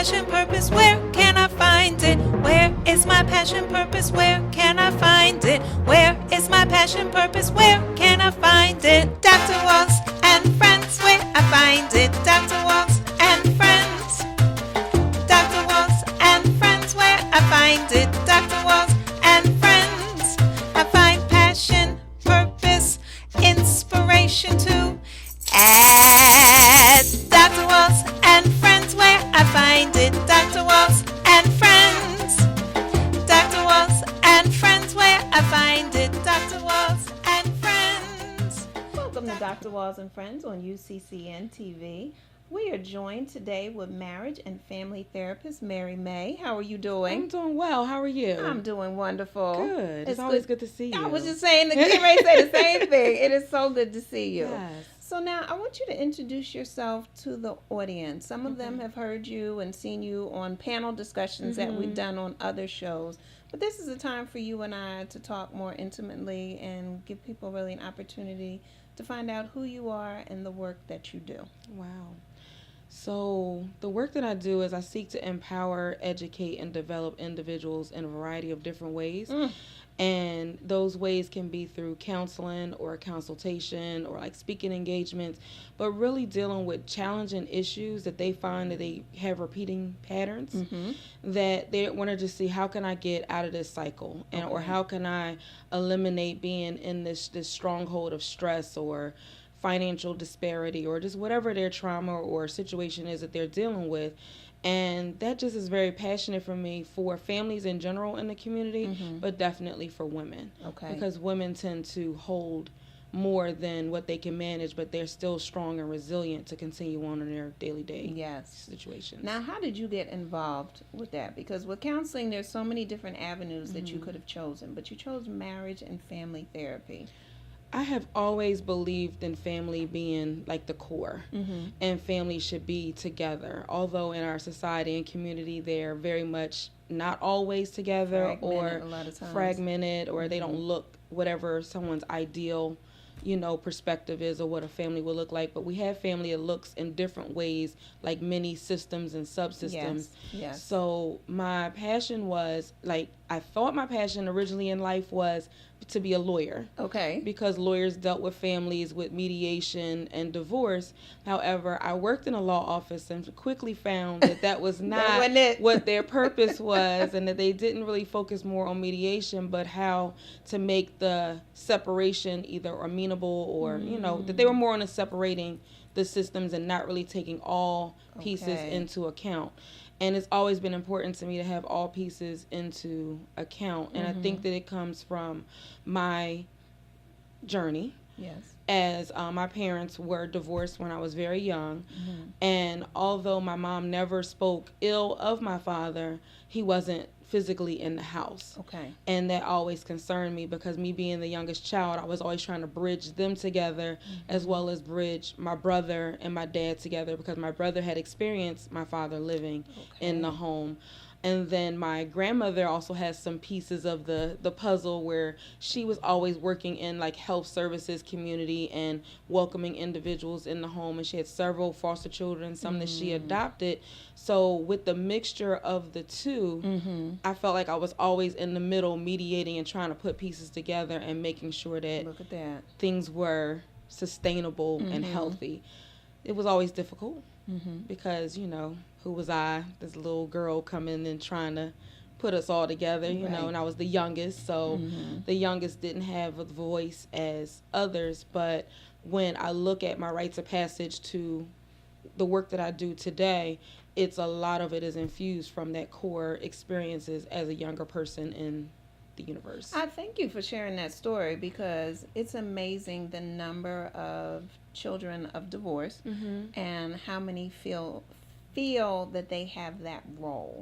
passion, purpose? Where can I find it? Where is my passion, purpose? Where can I find it? Where is my passion, purpose? Where can I find it? Dr. Walls and Friends, where I find it. Dr. Walls and Friends. Dr. Walls and Friends, where I find it. Dr. Walls and Friends. I find passion, purpose, inspiration too. At Dr. Walls and Friends, where I find it. Dr. Walls and Friends. Dr. Walls and Friends, where I find it. Dr. Walls and Friends. Welcome to Dr. Walls and Friends on UCCN TV. We are joined today with marriage and family therapist Mary May. How are you doing? I'm doing well. How are you? I'm doing wonderful. Good. It's always good to see you. I was just saying, get ready to say the same thing. It is so good to see you. Yes. So now I want you to introduce yourself to the audience. Some of them have heard you and seen you on panel discussions that we've done on other shows. But this is a time for you and I to talk more intimately and give people really an opportunity to find out who you are and the work that you do. Wow. So the work that I do is I seek to empower, educate, and develop individuals in a variety of different ways. And those ways can be through counseling or consultation or like speaking engagements, but really dealing with challenging issues that they find that they have repeating patterns that they want to just see, how can I get out of this cycle, and or how can I eliminate being in this stronghold of stress or financial disparity or just whatever their trauma or situation is that they're dealing with. And that just is very passionate for me for families in general in the community, but definitely for women. Okay. Because women tend to hold more than what they can manage, but they're still strong and resilient to continue on in their daily situations. Now, how did you get involved with that? Because with counseling, there's so many different avenues that you could have chosen, but you chose marriage and family therapy. I have always believed in family being like the core, and family should be together. Although in our society and community, they're very much not always together, or fragmented, or they don't look whatever someone's ideal, perspective is, or what a family will look like. But we have family that looks in different ways, like many systems and subsystems. Yes. So my passion was, I thought my passion originally in life was to be a lawyer. Okay. Because lawyers dealt with families with mediation and divorce. However, I worked in a law office and quickly found that was not what their purpose was, and that they didn't really focus more on mediation, but how to make the separation either amenable or, that they were more on separating the systems and not really taking all pieces into account. And it's always been important to me to have all pieces into account. And I think that it comes from my journey. Yes. As my parents were divorced when I was very young. And although my mom never spoke ill of my father, he wasn't physically in the house. Okay. And that always concerned me, because me being the youngest child, I was always trying to bridge them together, as well as bridge my brother and my dad together, because my brother had experienced my father living in the home. And then my grandmother also has some pieces of the puzzle, where she was always working in health services community and welcoming individuals in the home. And she had several foster children, some that she adopted. So with the mixture of the two, I felt like I was always in the middle, mediating and trying to put pieces together and making sure that things were sustainable and healthy. It was always difficult because, who was I, this little girl coming and trying to put us all together, and I was the youngest, so the youngest didn't have a voice as others. But when I look at my rites of passage to the work that I do today, it's a lot of it is infused from that core experiences as a younger person in the universe. I thank you for sharing that story, because it's amazing the number of children of divorce and how many feel that they have that role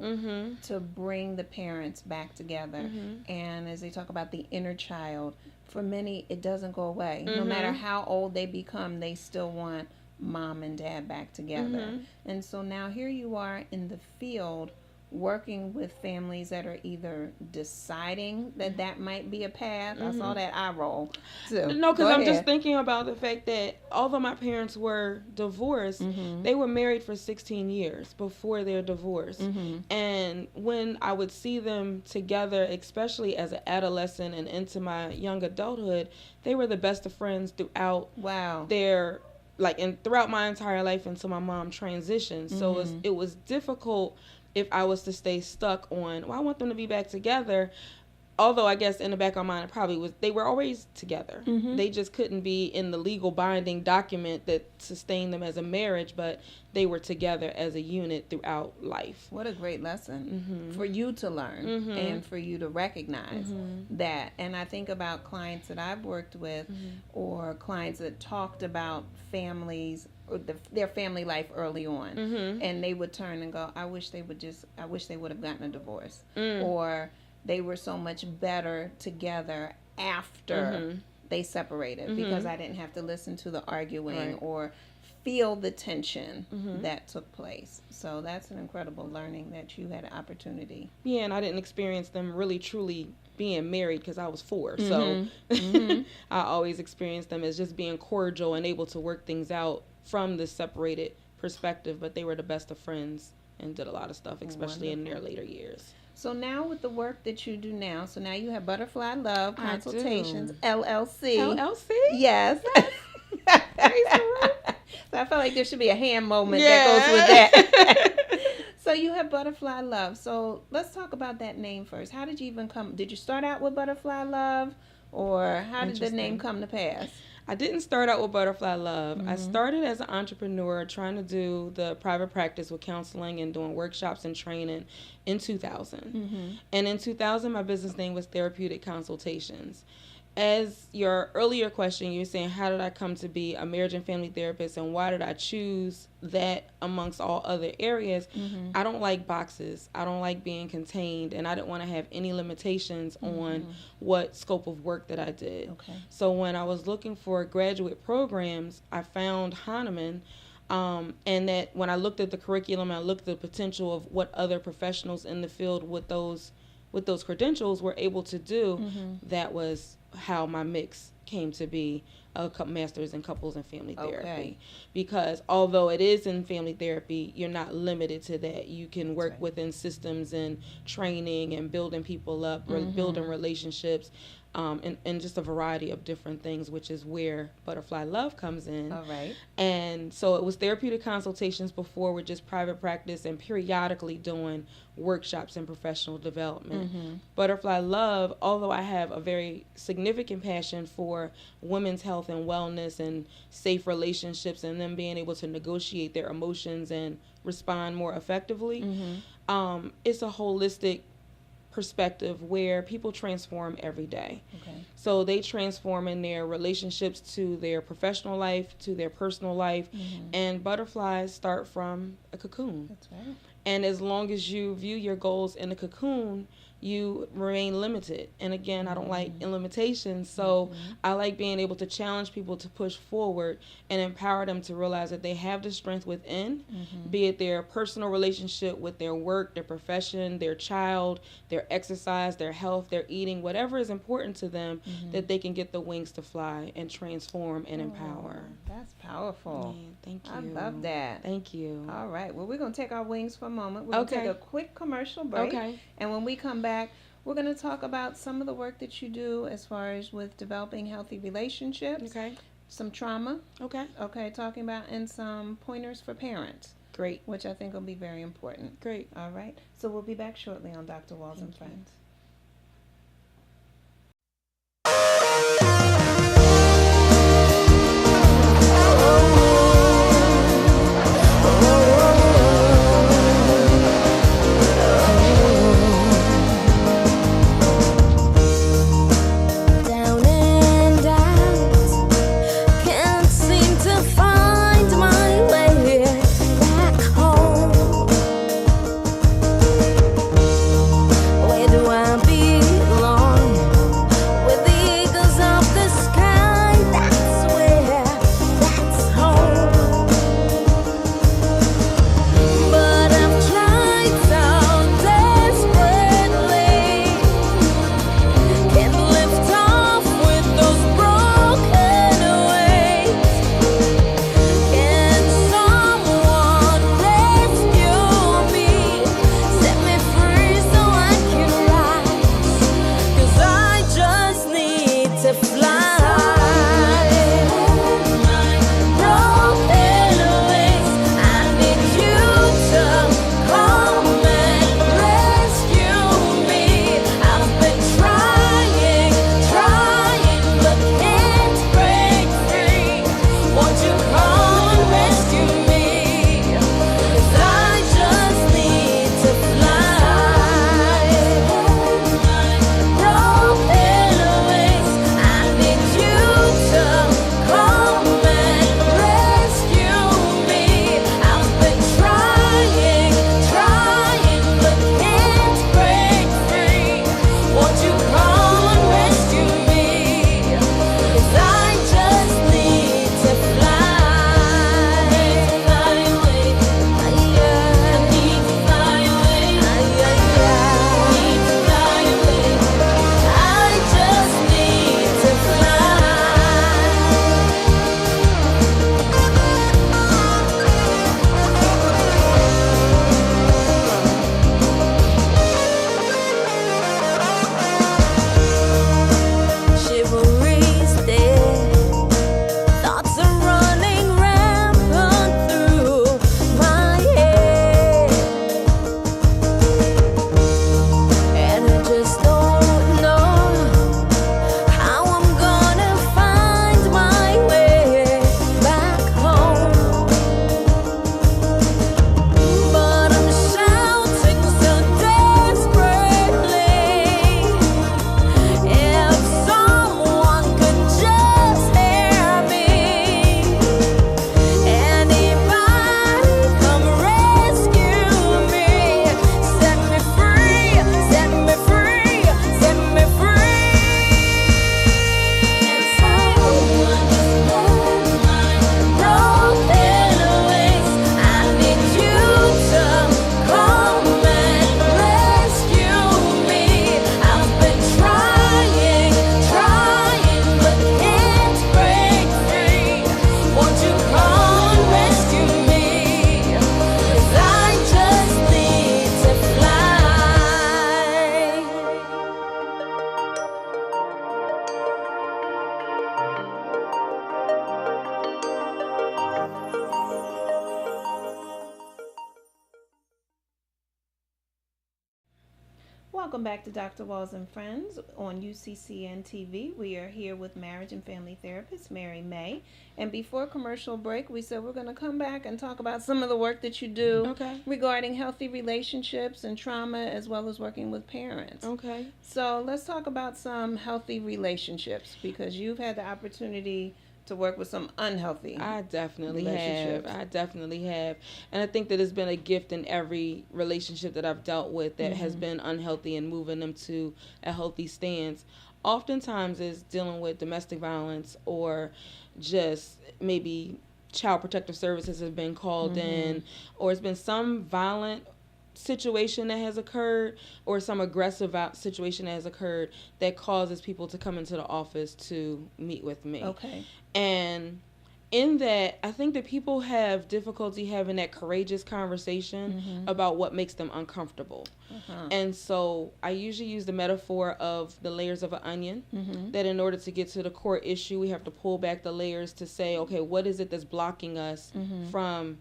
to bring the parents back together. And as they talk about the inner child, for many it doesn't go away. No matter how old they become, they still want mom and dad back together. And so now here you are in the field working with families that are either deciding that might be a path. I saw that eye roll. So, No, because go I'm ahead. just thinking about the fact that although my parents were divorced, they were married for 16 years before their divorce. And when I would see them together, especially as an adolescent and into my young adulthood, they were the best of friends throughout Wow. their, like, and throughout my entire life until my mom transitioned. So it was difficult if I was to stay stuck on, well, I want them to be back together. Although I guess in the back of my mind, it probably was, they were always together. They just couldn't be in the legal binding document that sustained them as a marriage, but they were together as a unit throughout life. What a great lesson for you to learn and for you to recognize that. And I think about clients that I've worked with or clients that talked about families or their family life early on, and they would turn and go, I wish they would have gotten a divorce, or they were so much better together after they separated because I didn't have to listen to the arguing or feel the tension that took place. So that's an incredible learning that you had an opportunity. Yeah, and I didn't experience them really truly being married because I was 4. So I always experienced them as just being cordial and able to work things out from the separated perspective. But they were the best of friends and did a lot of stuff, especially in their later years. So now with the work that you do now, so now you have Butterfly Love I Consultations, do. LLC. LLC? Yes. So I felt like there should be a hand moment Yeah. that goes with that. So you have Butterfly Love. So let's talk about that name first. How did you even come? Did you start out with Butterfly Love, or how did the name come to pass? I didn't start out with Butterfly Love. I started as an entrepreneur trying to do the private practice with counseling and doing workshops and training in 2000. And in 2000, my business name was Therapeutic Consultations. As your earlier question, you're saying, how did I come to be a marriage and family therapist, and why did I choose that amongst all other areas? I don't like boxes. I don't like being contained, and I didn't want to have any limitations on what scope of work that I did. Okay. So when I was looking for graduate programs, I found Hahnemann, and that when I looked at the curriculum, I looked at the potential of what other professionals in the field with those credentials were able to do. That was how my mix came to be, a master's in couples and family therapy. Because although it is in family therapy, you're not limited to that. You can work within systems and training and building people up, or building relationships, and just a variety of different things, which is where Butterfly Love comes in. All right. And so it was therapeutic consultations before, with just private practice and periodically doing workshops and professional development. Butterfly Love, although I have a very significant passion for women's health and wellness and safe relationships and them being able to negotiate their emotions and respond more effectively, it's a holistic perspective where people transform every day. Okay. So they transform in their relationships to their professional life, to their personal life, and butterflies start from a cocoon. That's right. And as long as you view your goals in a cocoon, you remain limited. And again, I don't like limitations, so I like being able to challenge people to push forward and empower them to realize that they have the strength within, be it their personal relationship with their work, their profession, their child, their exercise, their health, their eating, whatever is important to them, that they can get the wings to fly and transform and empower. That's powerful. Yeah, thank you. I love that. Thank you. All right. Well, we're going to take our wings for a moment. We're going to Okay. take a quick commercial break. Okay. And when we come back, we're going to talk about some of the work that you do as far as with developing healthy relationships, Okay. some trauma, Okay. talking about, and some pointers for parents, Great. which I think will be very important. Great. All right. So we'll be back shortly on Dr. Walls and Friends. Down and out, can't seem to find my way back home. Where do I Welcome back to Dr. Walls and Friends on UCCN TV. We are here with marriage and family therapist Mary May. And before commercial break, we said we're going to come back and talk about some of the work that you do regarding healthy relationships and trauma, as well as working with parents. Okay. So let's talk about some healthy relationships, because you've had the opportunity to work with some unhealthy I definitely relationships. have. And I think that it's been a gift in every relationship that I've dealt with that has been unhealthy and moving them to a healthy stance. Oftentimes is dealing with domestic violence, or just maybe child protective services have been called in, or it's been some violent situation that has occurred, or some aggressive situation that has occurred that causes people to come into the office to meet with me. Okay. And in that, I think that people have difficulty having that courageous conversation about what makes them uncomfortable. And so I usually use the metaphor of the layers of an onion, that in order to get to the core issue, we have to pull back the layers to say, okay, what is it that's blocking us from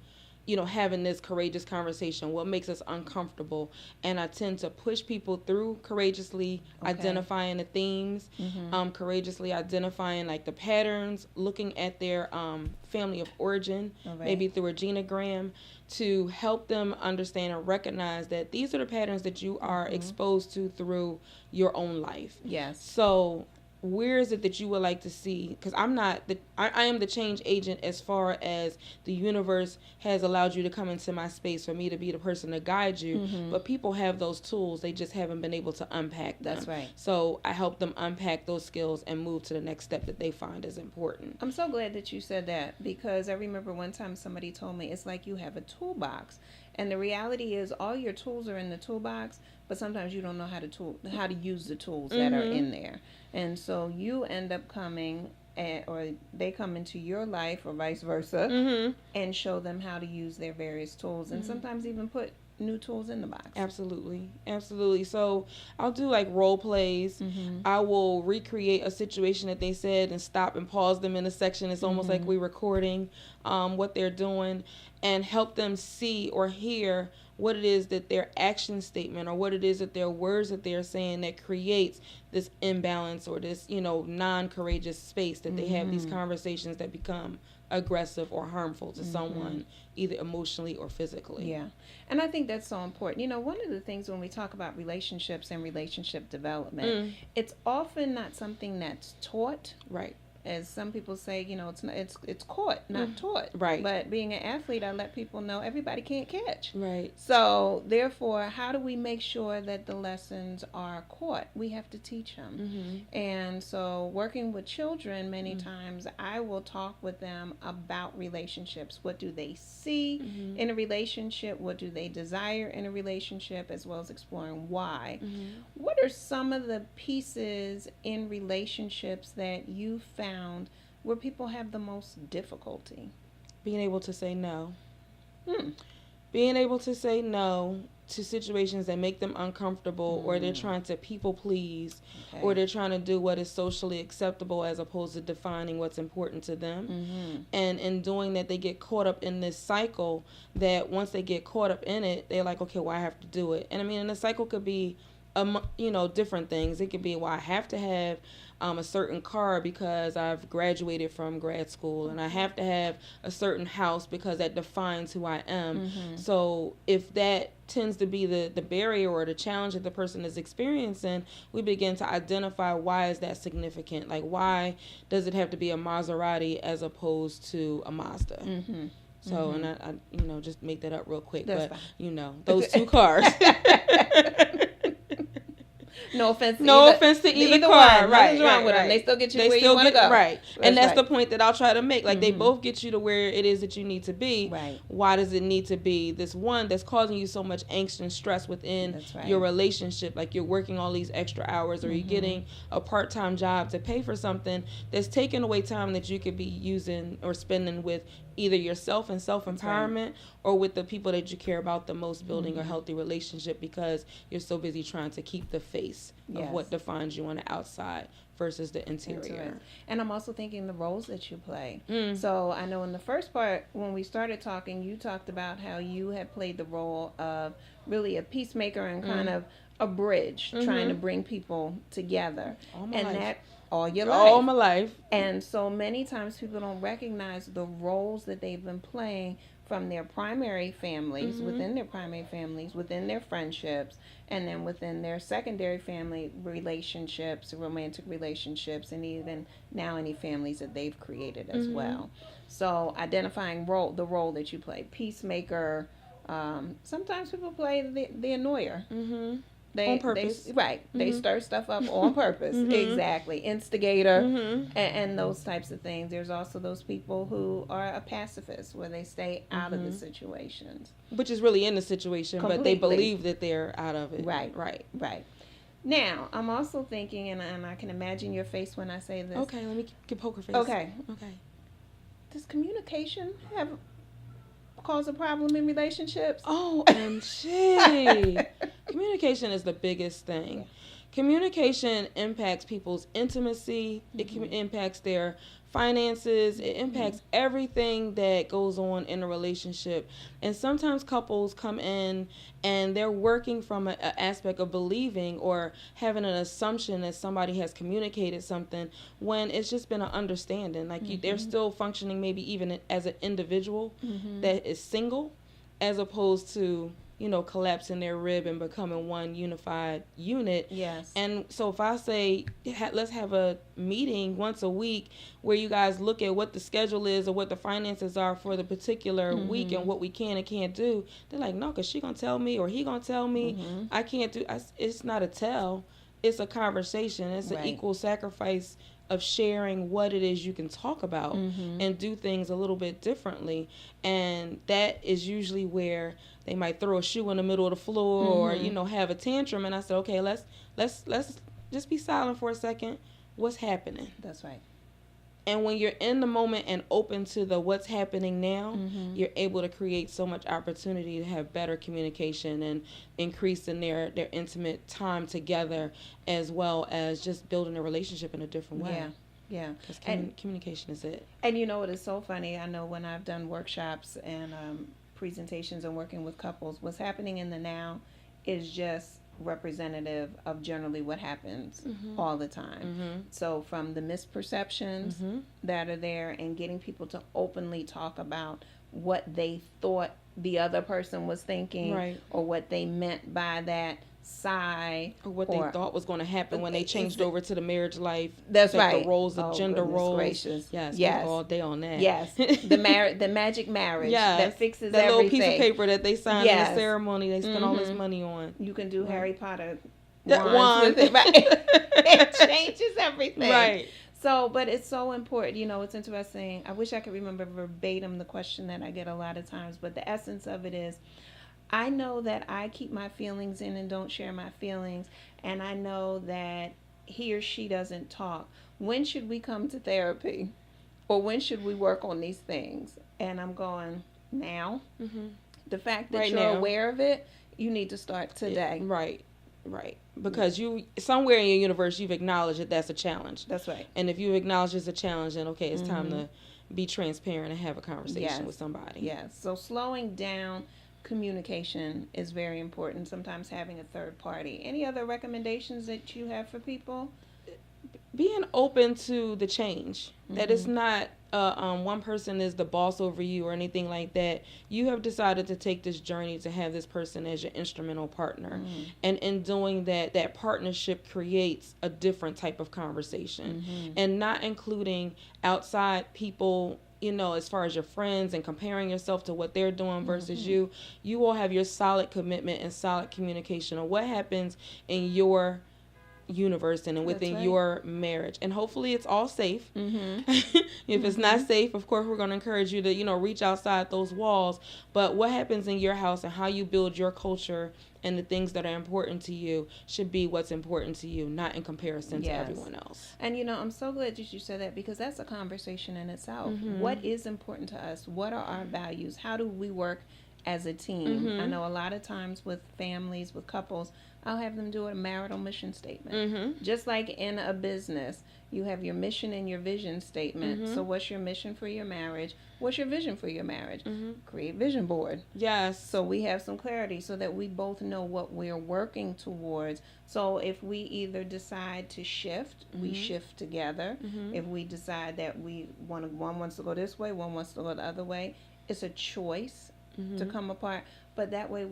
having this courageous conversation? What makes us uncomfortable? And I tend to push people through courageously identifying the themes, courageously identifying like the patterns, looking at their family of origin, maybe through a genogram, to help them understand and recognize that these are the patterns that you are exposed to through your own life. Yes. So where is it that you would like to see? Because I am the change agent, as far as the universe has allowed you to come into my space for me to be the person to guide you. But people have those tools, they just haven't been able to unpack them. That's right. So I help them unpack those skills and move to the next step that they find is important. I'm so glad that you said that, because I remember one time somebody told me it's like you have a toolbox, and the reality is all your tools are in the toolbox, but sometimes you don't know how to use the tools that are in there. And so you end up coming, or they come into your life, or vice versa, and show them how to use their various tools, and sometimes even put new tools in the box. Absolutely. So I'll do like role plays. I will recreate a situation that they said and stop and pause them in a section. It's almost like we're recording what they're doing, and help them see or hear what it is that their action statement, or what it is that their words that they're saying, that creates this imbalance, or this, non-courageous space that they have these conversations that become aggressive or harmful to someone, either emotionally or physically. Yeah. And I think that's so important. One of the things when we talk about relationships and relationship development, it's often not something that's taught. Right. As some people say, it's caught, not taught. Right. But being an athlete, I let people know everybody can't catch. Right. So therefore, how do we make sure that the lessons are caught? We have to teach them. And so working with children, many times I will talk with them about relationships. What do they see in a relationship? What do they desire in a relationship? As well as exploring why. What are some of the pieces in relationships that you found where people have the most difficulty? Being able to say no. Being able to say no to situations that make them uncomfortable, or they're trying to people please, or they're trying to do what is socially acceptable as opposed to defining what's important to them. And in doing that, they get caught up in this cycle that once they get caught up in it, they're like, okay, well, I have to do it. And I mean, and the cycle could be different things. It could be, well, I have to have a certain car because I've graduated from grad school, and I have to have a certain house because that defines who I am. So if that tends to be the barrier or the challenge that the person is experiencing, we begin to identify, why is that significant? Like, why does it have to be a Maserati as opposed to a Mazda? So, and I just make that up real quick. That's but, fine. Those two cars. No offense to either car. One. Right. Nothing's wrong with them. They still get you where you want to go. Right. And that's the point that I'll try to make. Like, they both get you to where it is that you need to be. Right. Why does it need to be this one that's causing you so much angst and stress within your relationship? Like, you're working all these extra hours, or you're getting a part-time job to pay for something that's taking away time that you could be using or spending with either yourself and self-empowerment, or with the people that you care about the most, building a healthy relationship, because you're so busy trying to keep the face of what defines you on the outside versus the interior. And I'm also thinking the roles that you play. So I know in the first part, when we started talking, you talked about how you had played the role of really a peacemaker and kind of a bridge, trying to bring people together. All my And life. that all your life. All my life. And so many times people don't recognize the roles that they've been playing from their primary families, within their primary families, within their friendships, and then within their secondary family relationships, romantic relationships, and even now any families that they've created as well. So identifying the role that you play, peacemaker. Sometimes people play the annoyer. On purpose. They stir stuff up on purpose. Exactly. Instigator and those types of things. There's also those people who are a pacifist, where they stay out of the situations. Which is really in the situation, but they Completely. believe that they're out of it. Right. Right. Right. Now, I'm also thinking, and I can imagine your face when I say this. Okay, let me get poker face. Okay. Okay. Does communication cause a problem in relationships? OMG. Communication is the biggest thing. Communication impacts people's intimacy. It impacts their finances. It impacts everything that goes on in a relationship. And sometimes couples come in and they're working from an aspect of believing or having an assumption that somebody has communicated something when it's just been an understanding. Like they're still functioning maybe even as an individual that is single, as opposed to, you know, collapsing their rib and becoming one unified unit. Yes. And so if I say, let's have a meeting once a week where you guys look at what the schedule is or what the finances are for the particular week and what we can and can't do, they're like, no, because she going to tell me or he going to tell me I can't do. It's not a tell. It's a conversation. It's an equal sacrifice of sharing what it is you can talk about and do things a little bit differently. And that is usually where they might throw a shoe in the middle of the floor or, you know, have a tantrum. And I said, okay, let's just be silent for a second. What's happening? That's right. And when you're in the moment and open to the what's happening now, you're able to create so much opportunity to have better communication and increase in their intimate time together, as well as just building a relationship in a different way. Yeah. Because communication is it. And you know what is so funny? I know when I've done workshops and presentations and working with couples, what's happening in the now is just representative of generally what happens all the time. So from the misperceptions that are there and getting people to openly talk about what they thought the other person was thinking or what they meant by that sigh or what they thought was going to happen when they changed over to the marriage life. That's like right. The roles, the gender roles. Gracious. Yes. All day on that. Yes. The magic marriage that fixes that everything. Little piece of paper that they sign in the ceremony they spend all this money on. You can do Harry Potter wand with it, right? It changes everything. Right. So, but it's so important. You know, it's interesting. I wish I could remember verbatim the question that I get a lot of times, but the essence of it is, I know that I keep my feelings in and don't share my feelings, and I know that he or she doesn't talk. When should we come to therapy? Or when should we work on these things? And I'm going, now. The fact that you're aware of it, you need to start today. Right. Because you, somewhere in your universe, you've acknowledged that that's a challenge. That's right. And if you acknowledge it's a challenge, then okay, it's time to be transparent and have a conversation with somebody. Yes. So slowing down communication is very important. Sometimes having a third party. Any other recommendations that you have for people? Being open to the change. That it's not one person is the boss over you or anything like that. You have decided to take this journey to have this person as your instrumental partner. And in doing that, that partnership creates a different type of conversation. And not including outside people, you know, as far as your friends and comparing yourself to what they're doing versus you. You will have your solid commitment and solid communication on what happens in your universe and within your marriage, and hopefully it's all safe. If it's not safe, of course we're going to encourage you to, you know, reach outside those walls. But what happens in your house and how you build your culture and the things that are important to you should be what's important to you, not in comparison to everyone else. And you know, I'm so glad that you said that, because that's a conversation in itself. What is important to us? What are our values? How do we work as a team. I know a lot of times with families, with couples, I'll have them do a marital mission statement. Just like in a business, you have your mission and your vision statement. So what's your mission for your marriage? What's your vision for your marriage? Create vision board. Yes. So we have some clarity so that we both know what we're working towards. So if we either decide to shift, we shift together. If we decide that one wants to go this way, one wants to go the other way, it's a choice to come apart. But that way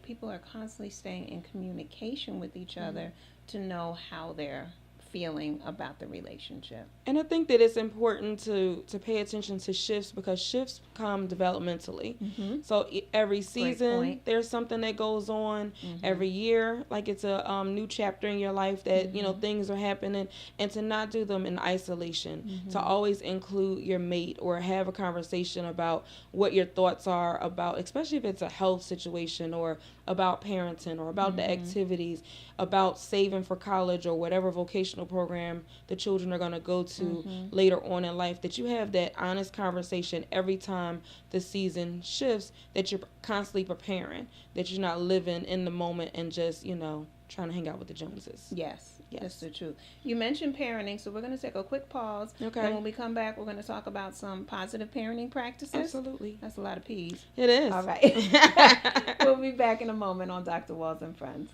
people are constantly staying in communication with each other to know how they're feeling about the relationship. And I think that it's important to pay attention to shifts, because shifts come developmentally. So every season there's something that goes on. Every year, like it's a new chapter in your life that you know things are happening, and to not do them in isolation. To always include your mate or have a conversation about what your thoughts are about, especially if it's a health situation or about parenting or about the activities, about saving for college or whatever vocational program the children are going to go to later on in life, that you have that honest conversation every time the season shifts, that you're constantly preparing, that you're not living in the moment and just, you know, trying to hang out with the Joneses. Yes, that's the truth. You mentioned parenting, so we're going to take a quick pause. Okay. And when we come back, we're going to talk about some positive parenting practices. Absolutely. That's a lot of P's. It is. All right. We'll be back in a moment on Dr. Walls and Friends.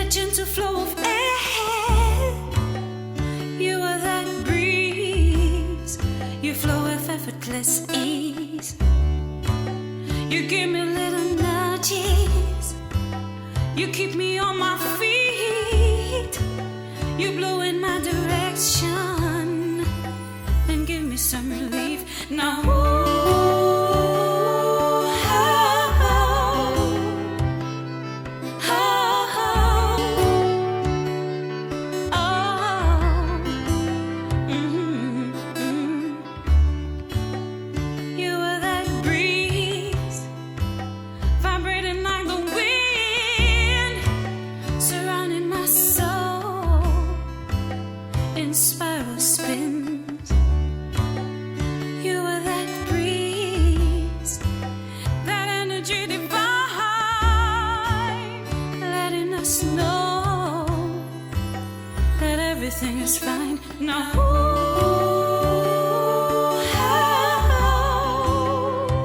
Gentle flow of air. You are that breeze. You flow with effortless ease. You give me little nudges. You keep me on my feet. You blow in my direction and give me some relief. Now. Everything is fine now.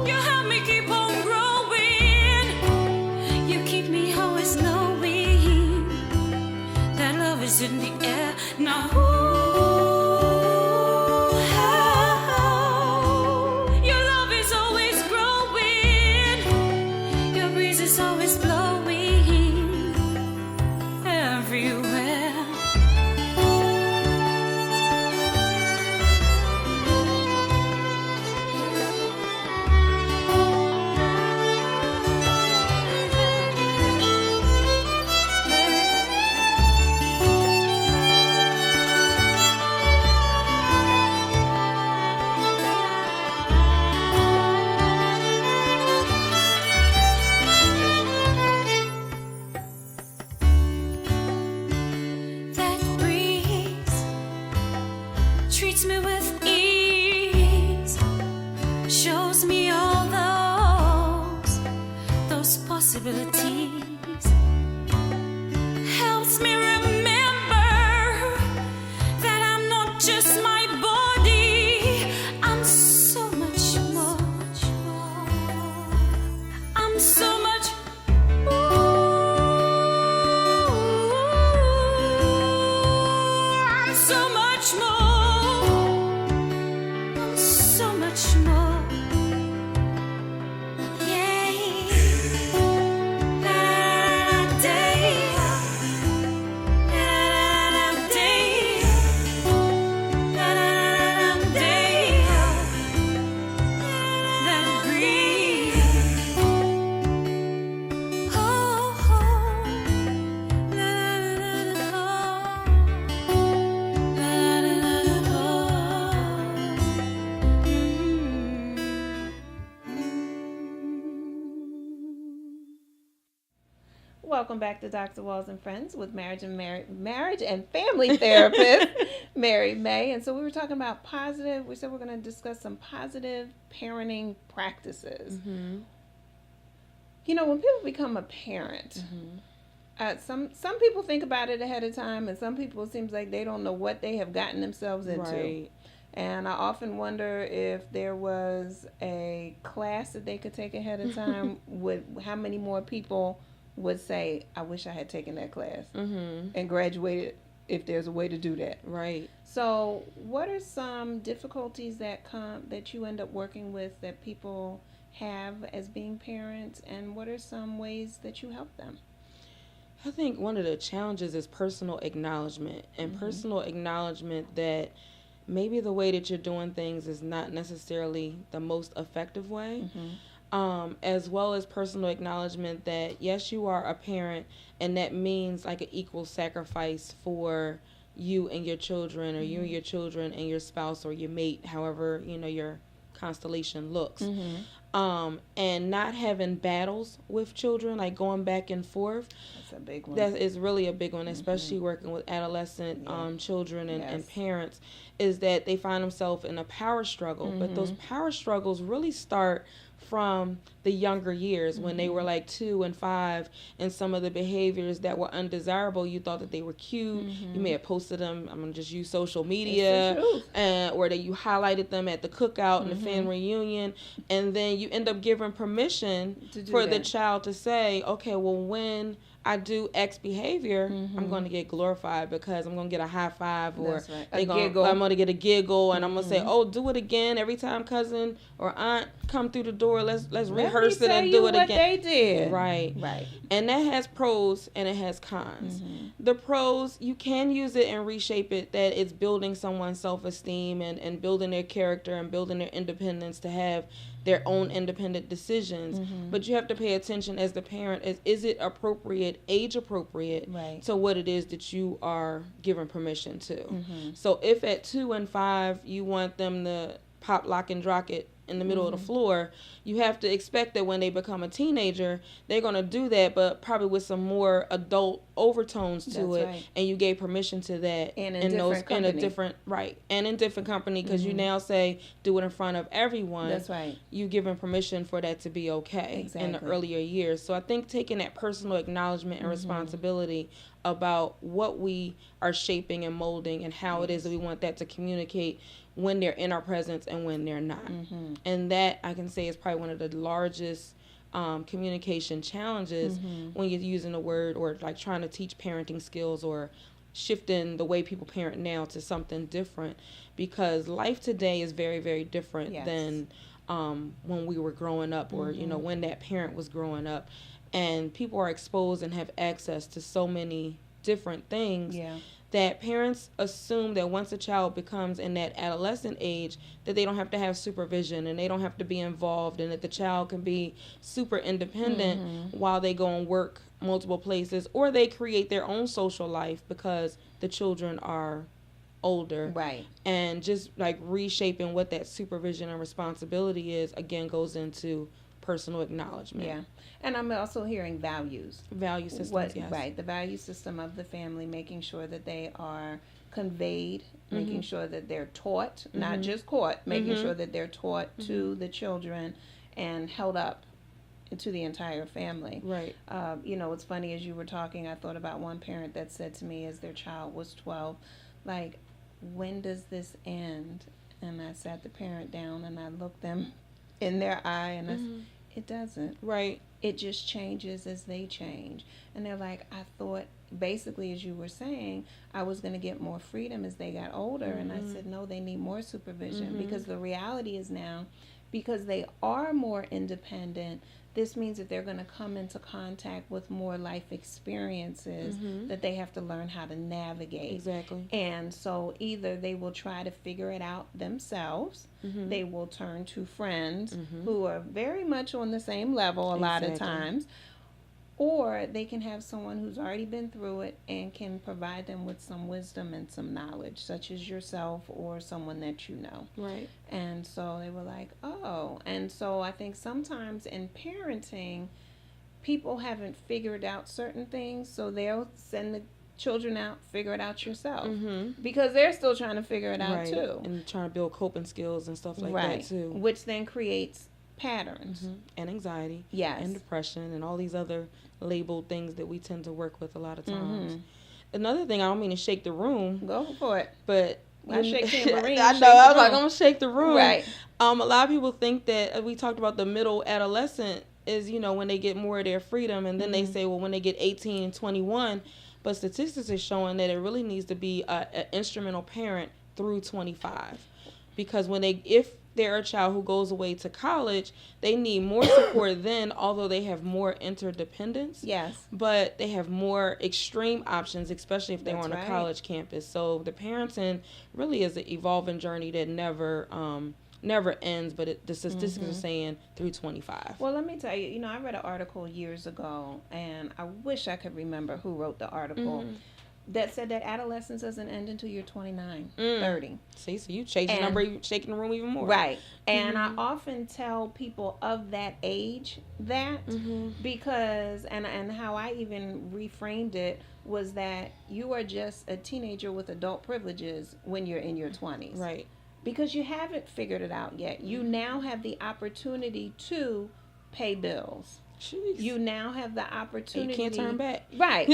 You help me keep on growing. You keep me always knowing that love is in the air now. Your love is always growing. Your breeze is always blowing everywhere. Treats me with ease, shows me all those possibilities, helps me remember that I'm not just my body, I'm so much more, I'm so much I'm so much more. Much more, yeah, that Welcome back to Dr. Walls and Friends with marriage and family therapist Mary May. And so we were talking about we said we're going to discuss some positive parenting practices. You know, when people become a parent, some people think about it ahead of time, and some people, it seems like they don't know what they have gotten themselves into. Right. And I often wonder if there was a class that they could take ahead of time, how many more people would say, I wish I had taken that class and graduated, if there's a way to do that. Right. So what are some difficulties that you end up working with that people have as being parents, and what are some ways that you help them? I think one of the challenges is personal acknowledgement, and personal acknowledgement that maybe the way that you're doing things is not necessarily the most effective way. As well as personal acknowledgement that yes, you are a parent, and that means like an equal sacrifice for you and your children, or you and your children and your spouse or your mate, however your constellation looks. And not having battles with children, like going back and forth. That's a big one. That is really a big one, especially working with adolescent children and parents, is that they find themselves in a power struggle. But those power struggles really start from the younger years, when they were like 2 and 5, and some of the behaviors that were undesirable, you thought that they were cute. You may have posted them. I'm gonna just use social media, or that you highlighted them at the cookout and the family reunion, and then you end up giving permission for the child to say, okay, well, when I do X behavior, I'm going to get glorified because I'm going to get a high five, or I'm going to get a giggle, and I'm going to say, oh, do it again every time cousin or aunt come through the door. Let's rehearse it and do it again. They did. Right. And that has pros and it has cons. The pros, you can use it and reshape it, that it's building someone's self-esteem and building their character and building their independence to have their own independent decisions. But you have to pay attention as the parent, is it appropriate, age appropriate, to what it is that you are giving permission to. So if at 2 and 5 you want them to pop, lock, and drop it in the middle of the floor, you have to expect that when they become a teenager, they're going to do that, but probably with some more adult overtones to it. And you gave permission to that, and in a different company, because you now say do it in front of everyone. That's right. You giving permission for that to be okay in the earlier years. So I think taking that personal acknowledgement and responsibility about what we are shaping and molding, and how it is that we want that to communicate when they're in our presence and when they're not. And that, I can say, is probably one of the largest communication challenges when you're using a word, or like trying to teach parenting skills, or shifting the way people parent now to something different, because life today is very, very different than when we were growing up, or when that parent was growing up. And people are exposed and have access to so many different things that parents assume that once a child becomes in that adolescent age, that they don't have to have supervision and they don't have to be involved, and that the child can be super independent while they go and work multiple places, or they create their own social life because the children are older. And just like reshaping what that supervision and responsibility is, again, goes into personal acknowledgement. And I'm also hearing values. Value systems, yes. The value system of the family, making sure that they are conveyed, making sure that they're taught, not just caught, making sure that they're taught to the children and held up to the entire family. It's funny, as you were talking, I thought about one parent that said to me as their child was 12, like, when does this end? And I sat the parent down and I looked them in their eye, and I said, it doesn't. It just changes as they change. And they're like, I thought, basically, as you were saying, I was going to get more freedom as they got older. And I said, no, they need more supervision, because the reality is now, because they are more independent, this means that they're going to come into contact with more life experiences that they have to learn how to navigate. And so either they will try to figure it out themselves, they will turn to friends who are very much on the same level a lot of times, or they can have someone who's already been through it and can provide them with some wisdom and some knowledge, such as yourself or someone that you know. And so they were like, oh. And so I think sometimes in parenting, people haven't figured out certain things, so they'll send the children out, figure it out yourself, because they're still trying to figure it out Right. too. And trying to build coping skills and stuff like Right. that too. Which then creates patterns. And anxiety. Yes. And depression and all these other labeled things that we tend to work with a lot of times. Mm-hmm. Another thing, I don't mean to shake the room, Go for it. but I shake tambourine. I shake know. the I was like, room. I'm gonna shake the room. Right. A lot of people think that we talked about the middle adolescent is, when they get more of their freedom, and then they say, well, when they get 18 and 21, but statistics are showing that it really needs to be an instrumental parent through 25, because if they're a child who goes away to college, they need more support then, although they have more interdependence. Yes. But they have more extreme options, especially if they're That's on a right. college campus. So the parenting really is an evolving journey that never ends, but the statistics are saying through 25. Well, let me tell you, I read an article years ago, and I wish I could remember who wrote the article, that said that adolescence doesn't end until you're 29, 30. See, so you changing shaking the room even more. Right. And I often tell people of that age that because, and how I even reframed it was that you are just a teenager with adult privileges when you're in your 20s. Right. Because you haven't figured it out yet. You now have the opportunity to pay bills. Jeez. You now have the opportunity. You can't turn back. Right.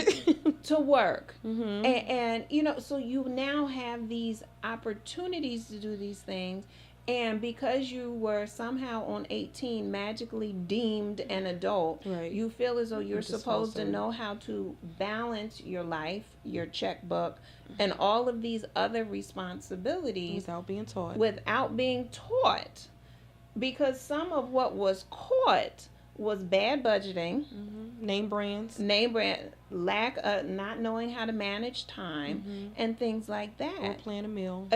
To work. And, so you now have these opportunities to do these things. And because you were somehow on 18 magically deemed an adult, Right. you feel as though you're Just supposed to awesome. know how to balance your life, your checkbook, and all of these other responsibilities Without being taught. without being taught. Because some of what was caught was bad budgeting, Name brands. name brand, lack of not knowing how to manage time, and things like Or that. plan a meal.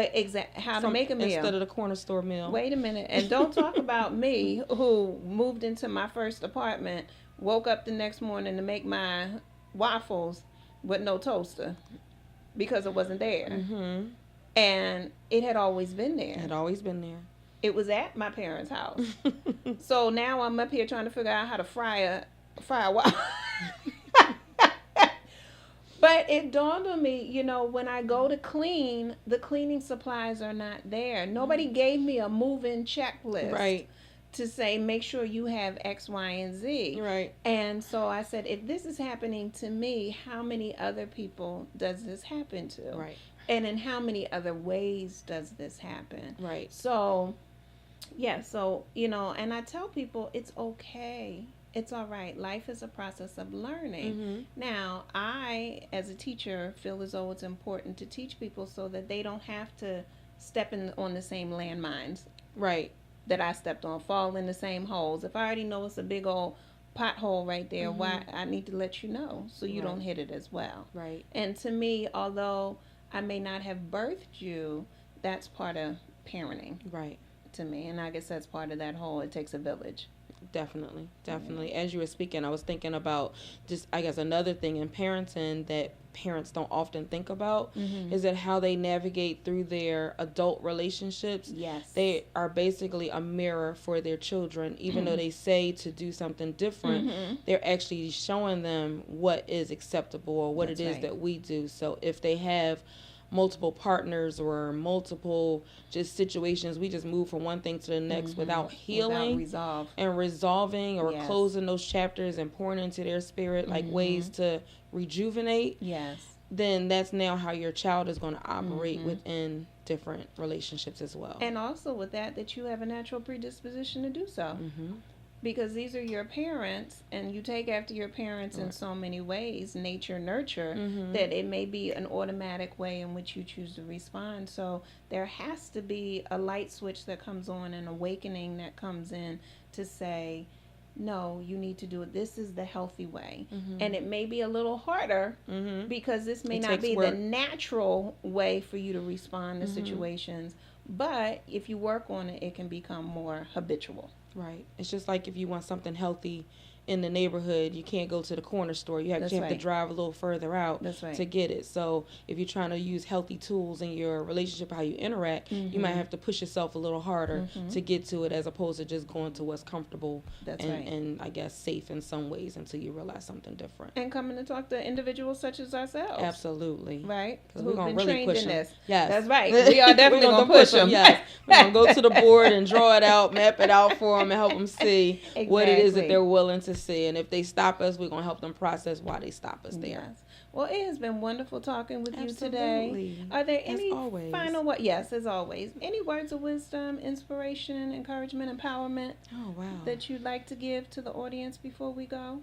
How to make a meal. Instead of the corner store meal. Wait a minute. And don't talk about me who moved into my first apartment, woke up the next morning to make my waffles with no toaster because it wasn't there. And it had always been there. It had always been there. It was at my parents' house. So now I'm up here trying to figure out how to fry a waffle. But it dawned on me, when I go to clean, the cleaning supplies are not there. Nobody gave me a move-in checklist. Right. To say, make sure you have X, Y, and Z. Right. And so I said, if this is happening to me, how many other people does this happen to? Right. And in how many other ways does this happen? Right. So, and I tell people it's okay. It's all right. Life is a process of learning. Now, I, as a teacher, feel as though it's important to teach people so that they don't have to step on the same landmines Right. that I stepped on, fall in the same holes. If I already know it's a big old pothole right there, why I need to let you know so you don't hit it as well. Right. And to me, although I may not have birthed you, that's part of parenting Right. to me. And I guess that's part of that whole, it takes a village. Definitely. As you were speaking, I was thinking about just, I guess, another thing in parenting that parents don't often think about is that how they navigate through their adult relationships. Yes. They are basically a mirror for their children. Even though they say to do something different, they're actually showing them what is acceptable or what That's it is right. that we do. So if they have multiple partners or multiple just situations, we just move from one thing to the next without healing Without resolve. and resolving or Yes. closing those chapters and pouring into their spirit like ways to rejuvenate, Yes. then that's now how your child is going to operate within different relationships as well. And also with that you have a natural predisposition to do so. Because these are your parents, and you take after your parents in so many ways, nature, nurture, that it may be an automatic way in which you choose to respond. So there has to be a light switch that comes on, an awakening that comes in to say, no, you need to do it. This is the healthy way. And it may be a little harder because this may It not takes be work. the natural way for you to respond to situations. But if you work on it, it can become more habitual. Right. It's just like if you want something healthy in the neighborhood, you can't go to the corner store. You That's have to right. drive a little further out That's right. to get it. So if you're trying to use healthy tools in your relationship, how you interact, you might have to push yourself a little harder to get to it, as opposed to just going to what's comfortable That's and, right. and I guess safe in some ways until you realize something different. And coming to talk to individuals such as ourselves. Absolutely. Right? 'Cause Who've we're gonna been really trained push in 'em. this. Yes. That's right. We are definitely We're going to push them. Yes. We're going to go to the board and draw it out, map it out for them, and help them see what it is that Exactly. they're willing to see. And if they stop us, we're going to help them process why they stop us there. Yes. Well, it has been wonderful talking with you Absolutely. today. Are there As any always. final words? Yes, as always. Any words of wisdom, inspiration, encouragement, empowerment Oh, wow. that you'd like to give to the audience before we go?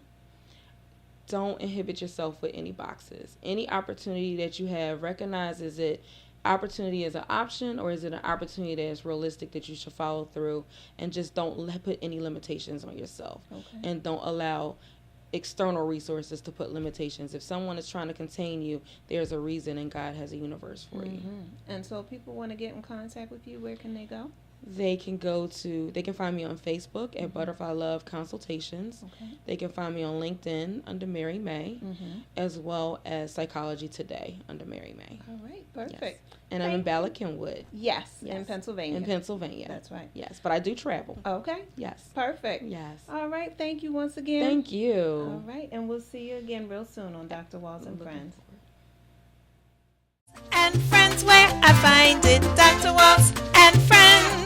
Don't inhibit yourself with any boxes. Any opportunity that you have, recognize, is it opportunity as an option, or is it an opportunity that is realistic that you should follow through, and just don't put any limitations on yourself. Okay. And don't allow external resources to put limitations. If someone is trying to contain you, there's a reason, and God has a universe for you. And so if people want to get in contact with you, where can they go? They can find me on Facebook at Butterfly Love Consultations. Okay. They can find me on LinkedIn under Mary May, as well as Psychology Today under Mary May. All right. Perfect. Yes. And I'm in Bala Kenwood. Yes, in Yes. Pennsylvania. In Pennsylvania. That's right. Yes, but I do travel. Okay. Yes. Perfect. Yes. All right. Thank you once again. Thank All you. right. And we'll see you again real soon on Dr. Walls and Friends. And friends, where I find it, Dr. Walls and friends.